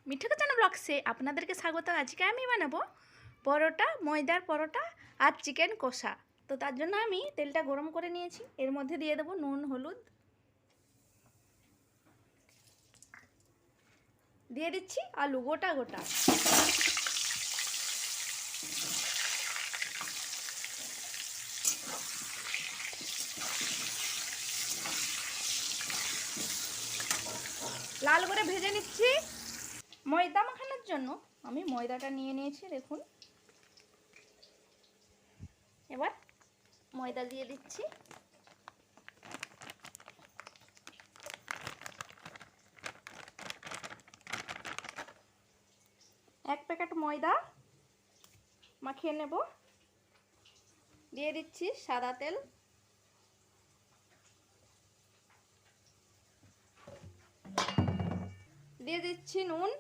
Mithu kitchen ব্লগসে আপনাদেরকে স্বাগত। আজকে আমি বানাবো পরোটা, ময়দার পরোটা আর চিকেন কষা। তো তার জন্য আমি তেলটা গরম করে নিয়েছি। এর মধ্যে দিয়ে দেবো নুন, হলুদ, দিয়ে দিচ্ছি আলু গোটা গোটা, লাল করে ভেজে নিচ্ছি। ময়দা মাখানোর জন্য আমি ময়দাটা নিয়ে নিয়েছি, দেখুন। এবার ময়দা দিয়ে দিচ্ছি। এক প্যাকেট ময়দা মাখিয়ে নেব। দিয়ে দিচ্ছি সাদা তেল, দিয়ে দিচ্ছি নুন,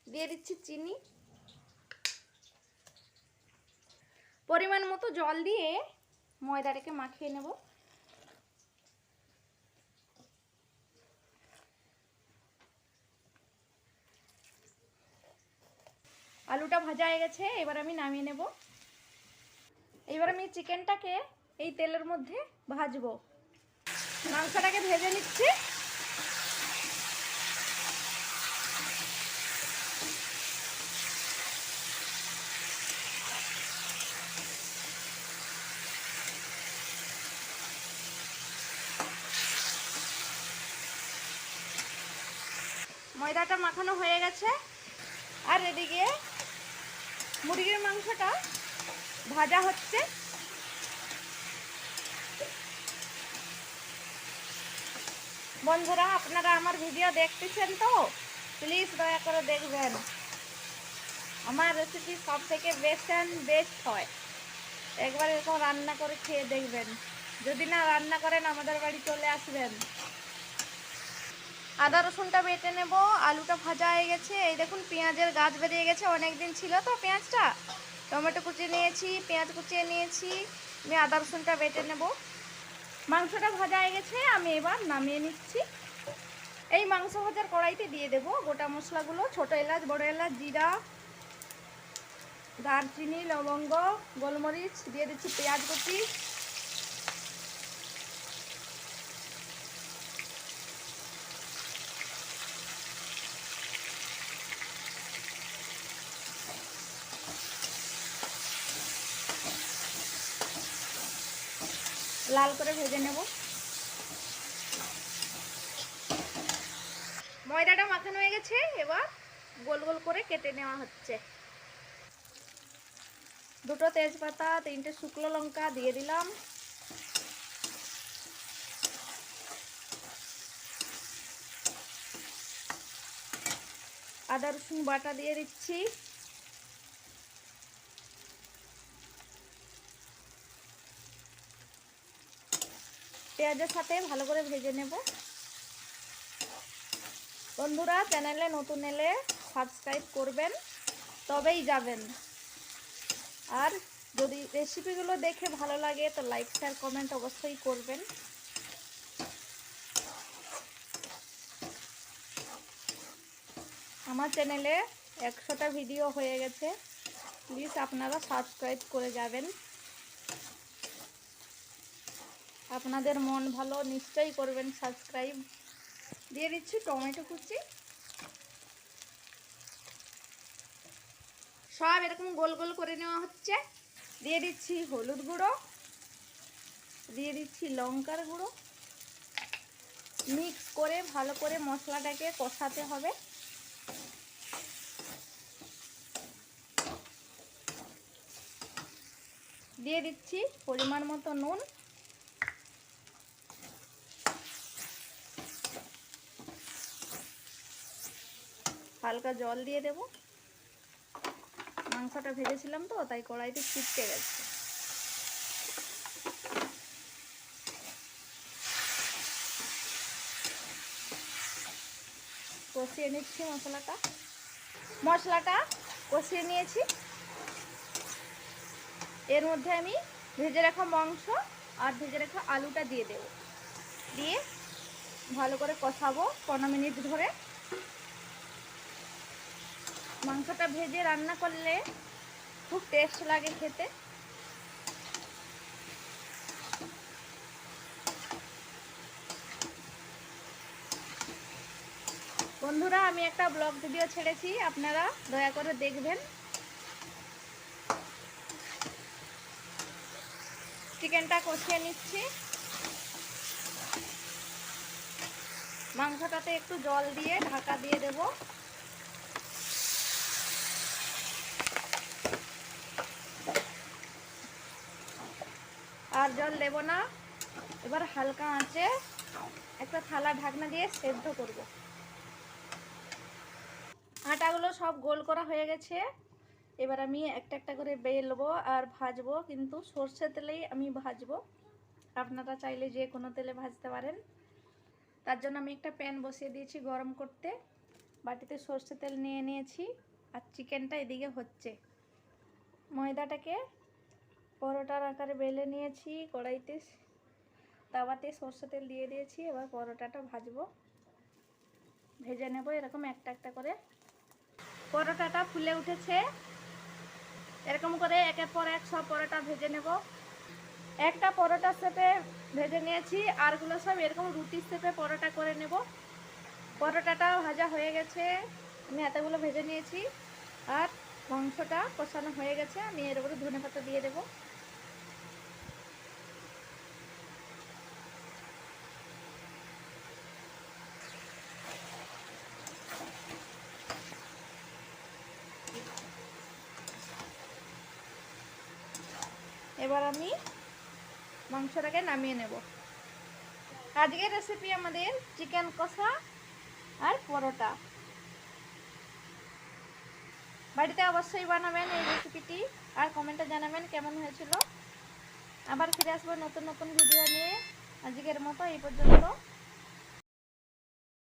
দিয়ে দিচ্ছি চিনি, পরিমাণ মতো জল দিয়ে ময়দাটাকে মাখিয়ে নেব। আলুটা ভাজা হয়ে গেছে, এবার আমি নামিয়ে নেব। এবার আমি চিকেনটাকে এই তেলের মধ্যে ভাজবো। মাংসটাকে ভেজে নিচ্ছি। ময়দাটা মাখানো হয়ে গেছে, আর এদিকে মুরগির মাংসটা ভাজা হচ্ছে। বন্ধুরা, আপনারা আমার ভিডিও দেখতেছেন তো প্লিজ দয়া করে দেখবেন। আমার রেসিপি সব থেকে বেস্ট হয়। একবার এরকম রান্না করে খেয়ে দেখবেন। যদি না রান্না করেন আমাদের বাড়ি চলে আসবেন। আদা রসুনটা বেটে নেব। আলুটা ভাজা হয়ে গেছে। এই দেখুন পেঁয়াজের গাছ বেরিয়ে গেছে, অনেক দিন ছিল তো পেঁয়াজটা। টমেটো কুচিয়ে নিয়েছি, পেঁয়াজ কুচিয়ে নিয়েছি। আমি আদা রসুনটা বেটে নেব। মাংসটা ভাজা হয়ে গেছে, আমি এবার নামিয়ে নিচ্ছি। এই মাংস ভাজার কড়াইতে দিয়ে দেব গোটা মশলাগুলো, ছোট এলাচ, বড় এলাচ, জিরা, দারচিনি, লবঙ্গ, গোলমরিচ। দিয়ে দিচ্ছি পেঁয়াজ কুচি, লাল করে ভেজে নেব। ময়দাটা মাখানো হয়ে গেছে, এবার গোল গোল করে কেটে নেওয়া হচ্ছে। দুটো তেজপাতা, তিনটে শুকনো লঙ্কা দিয়ে দিলাম। আদা রসুন বাটা দিয়ে দিচ্ছি। পেঁয়াজের সাথে ভালো করে ভেজে নেব। বন্ধুরা, চ্যানেলে নতুন এলে সাবস্ক্রাইব করবেন, তবেই যাবেন। আর যদি রেসিপিগুলো দেখে ভালো লাগে তো লাইক, শেয়ার, কমেন্ট অবশ্যই করবেন। আমার চ্যানেলে 100টা ভিডিও হয়ে গেছে, প্লিজ আপনারা সাবস্ক্রাইব করে যাবেন। আপনাদের মন ভালো, নিশ্চয়ই করবেন সাবস্ক্রাইব। দিয়ে দিচ্ছি টমেটো কুচি। সব এরকম গোল গোল করে নেওয়া হচ্ছে। দিয়ে দিচ্ছি হলুদ গুঁড়ো, দিয়ে দিচ্ছি লঙ্কার গুঁড়ো। মিক্স করে ভালো করে মশলাটাকে কষাতে হবে। দিয়ে দিচ্ছি পরিমাণ মতো নুন, হালকা জল দিয়ে দেব। মাংসটা ভেজেছিলাম তো তাই কড়াইতে ছিটকে গেছে। কষিয়ে নিচ্ছি মশলাটা কষিয়ে নিয়েছি। এর মধ্যে আমি ভেজে রাখা মাংস আর ভেজে রাখা আলুটা দিয়ে দেব। দিয়ে ভালো করে কষাবো 15 মিনিট ধরে। মাংসটা ভেজে রান্না করলে খুব টেস্ট লাগে খেতে। বন্ধুরা, আমি একটা ব্লগ ভিডিও ছেড়েছি, আপনারা দয়া করে দেখবেন। চিকেনটা কষিয়ে নিচ্ছি। মাংসটাতে একটু জল দিয়ে ঢাকা দিয়ে দেব। আর জল দেব না। এবার হালকা আঁচে একটা থালা ঢাকনা দিয়ে সেদ্ধ করব। আটাগুলো সব গোল করা হয়ে গেছে। এবার আমি একটা একটা করে বেলবো আর ভাজবো, কিন্তু সর্ষে তেলেই আমি ভাজবো। আপনারা চাইলে যে কোনো তেলে ভাজতে পারেন। তার জন্য আমি একটা প্যান বসিয়ে দিয়েছি গরম করতে। বাটিতে সর্ষে তেল নিয়ে নিয়েছি আর চিকেনটা এদিকে হচ্ছে। ময়দাটাকে পরোটার আকারে বেলে নিয়েছি, কড়াইতে তাওয়াতে সর্ষে তেল দিয়ে দিয়েছি। এবার পরোটাটা ভাজবো, ভেজে নেব এরকম একটা একটা করে। পরোটাটা ফুলে উঠেছে, এরকম করে একের পর এক সব পরোটা ভেজে নেব। একটা পরোটার শেপে ভেজে নিয়েছি, আরগুলো সব এরকম রুটির শেপে পরোটা করে নেব। পরোটাটা ভাজা হয়ে গেছে, আমি এতগুলো ভেজে নিয়েছি। আর মাংসটা কষানো হয়ে গেছে, আমি এর উপরে ধনেপাতা দিয়ে দেবো। এবার আমি মাংসটাকে নামিয়ে নেব। আজকের রেসিপি আমাদের চিকেন কষা আর পরোটা। বাড়িতে অবশ্যই বানাবেন এই রেসিপিটি, আর কমেন্টে জানাবেন কেমন হয়েছিল। আবার ফিরে আসবো নতুন নতুন ভিডিও নিয়ে। আজকের মতো এই পর্যন্ত।